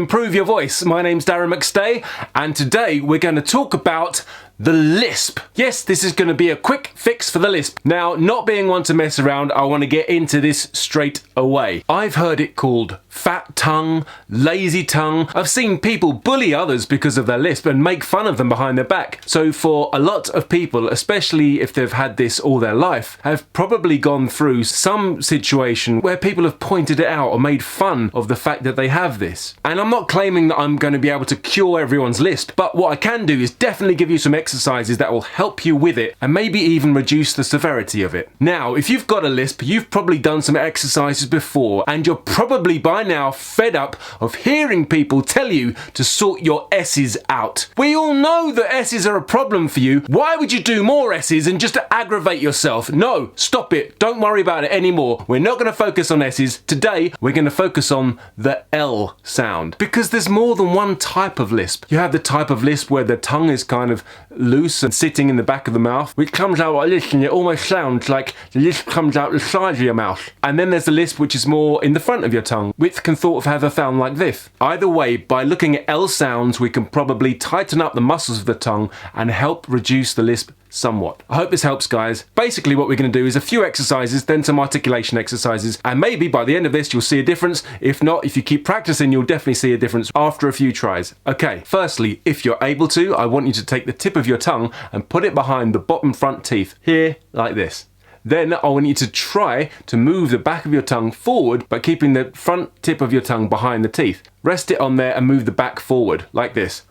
Improve your voice. My name's Darren Mcstay, and today we're going to talk about the Lisp. Yes, this is going to be a quick fix for the Lisp. Now, not being one to mess around, I want to get into this straight away. I've heard it called fat tongue, lazy tongue. I've seen people bully others because of their Lisp and make fun of them behind their back. So for a lot of people, especially if they've had this all their life, have probably gone through some situation where people have pointed it out or made fun of the fact that they have this. And I'm not claiming that I'm going to be able to cure everyone's Lisp, but what I can do is definitely give you some exercises that will help you with it and maybe even reduce the severity of it. Now, if you've got a Lisp, you've probably done some exercises before and you're probably by now fed up of hearing people tell you to sort your S's out. We all know that S's are a problem for you. Why would you do more S's and just to aggravate yourself? No, stop it. Don't worry about it anymore. We're not going to focus on S's. Today, we're going to focus on the L sound because there's more than one type of Lisp. You have the type of Lisp where the tongue is kind of loose and sitting in the back of the mouth, which comes out like this, and it almost sounds like the Lisp comes out the side of your mouth. And then there's the Lisp which is more in the front of your tongue, which can sort of have a sound like this. Either way, by looking at L sounds, we can probably tighten up the muscles of the tongue and help reduce the Lisp somewhat. I hope this helps, guys. Basically what we're going to do is a few exercises, then some articulation exercises, and maybe by the end of this you'll see a difference. If not, if you keep practicing, you'll definitely see a difference after a few tries. Okay, firstly, if you're able to, I want you to take the tip of your tongue and put it behind the bottom front teeth, here, like this. Then I want you to try to move the back of your tongue forward by keeping the front tip of your tongue behind the teeth. Rest it on there and move the back forward, like this.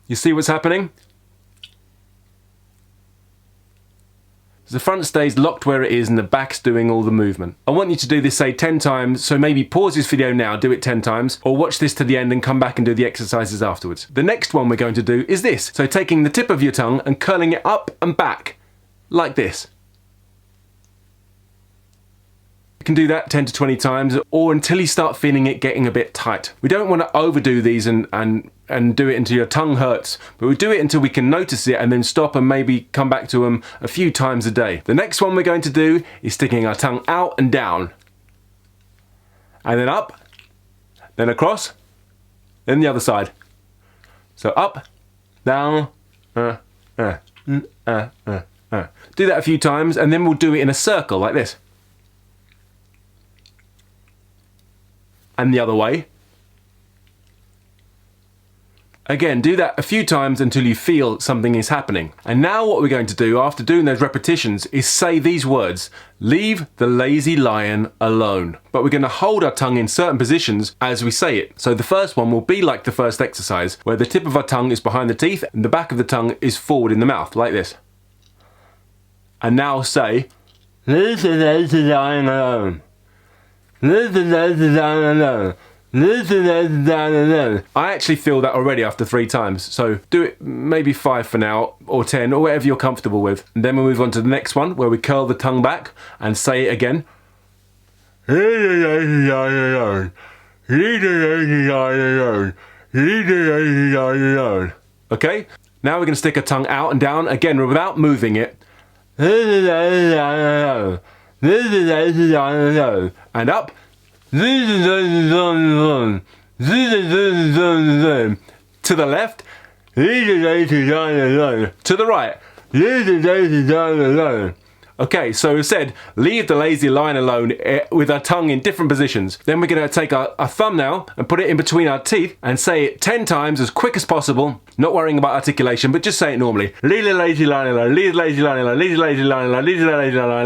You see what's happening? The front stays locked where it is and the back's doing all the movement. I want you to do this, say, 10 times, so maybe pause this video now, do it 10 times, or watch this to the end and come back and do the exercises afterwards. The next one we're going to do is this. So taking the tip of your tongue and curling it up and back, like this. You can do that 10 to 20 times, or until you start feeling it getting a bit tight. We don't want to overdo these and do it until your tongue hurts, but we do it until we can notice it and then stop and maybe come back to them a few times a day. The next one we're going to do is sticking our tongue out and down, and then up, then across, then the other side. So up, down, Do that a few times, and then we'll do it in a circle like this. And the other way. Again, do that a few times until you feel something is happening. And now what we're going to do after doing those repetitions is say these words: leave the lazy lion alone. But we're going to hold our tongue in certain positions as we say it. So the first one will be like the first exercise, where the tip of our tongue is behind the teeth and the back of the tongue is forward in the mouth, like this. And now say, leave the lazy lion alone. Leave the lazy lion alone. Leave the lazy lion alone. I actually feel that already after 3 times, so do it maybe 5 for now, or 10, or whatever you're comfortable with. And then we'll move on to the next one, where we curl the tongue back and say it again. Leave the lazy lion alone. Leave the lazy lion alone. Leave the lazy lion alone. Okay, now we're going to stick our tongue out and down, again without moving it. Leave the lazy lion alone. Leave the lazy lion alone. And up. To the left. To the right. Okay, so we said, leave the lazy lion alone with our tongue in different positions. Then we're going to take our thumb now and put it in between our teeth and say it 10 times as quick as possible, not worrying about articulation, but just say it normally. Leave the lazy lion alone, leave the lazy lion alone, leave the lazy lion alone, leave the lazy lion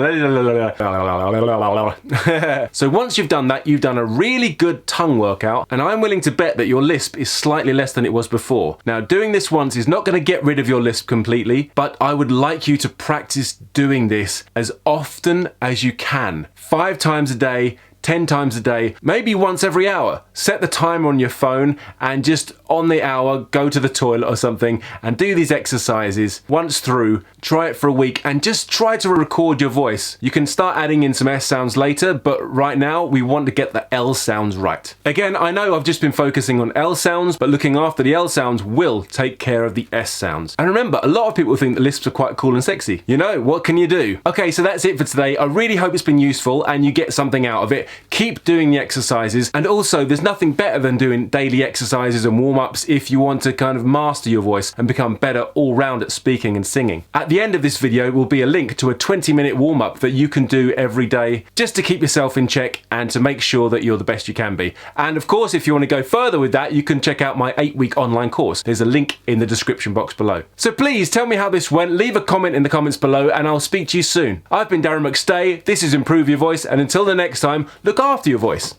alone. So once you've done that, you've done a really good tongue workout, and I'm willing to bet that your Lisp is slightly less than it was before. Now, doing this once is not going to get rid of your Lisp completely, but I would like you to practice doing this as often as you can. 5 times a day, 10 times a day, maybe once every hour. Set the timer on your phone and just on the hour go to the toilet or something and do these exercises once through. Try it for a week and just try to record your voice. You can start adding in some S sounds later, but right now we want to get the L sounds right. Again, I know I've just been focusing on L sounds, but looking after the L sounds will take care of the S sounds. And remember, a lot of people think that Lisps are quite cool and sexy. You know, what can you do? Okay, so that's it for today. I really hope it's been useful and you get something out of it. Keep doing the exercises, and also there's nothing better than doing daily exercises and warm-ups if you want to kind of master your voice and become better all round at speaking and singing. At the end of this video will be a link to a 20-minute warm-up that you can do every day just to keep yourself in check and to make sure that you're the best you can be. And of course, if you want to go further with that, you can check out my 8-week online course. There's a link in the description box below. So please tell me how this went, leave a comment in the comments below, and I'll speak to you soon. I've been Darren Mcstay, this is Improve Your Voice, and until the next time, look after your voice.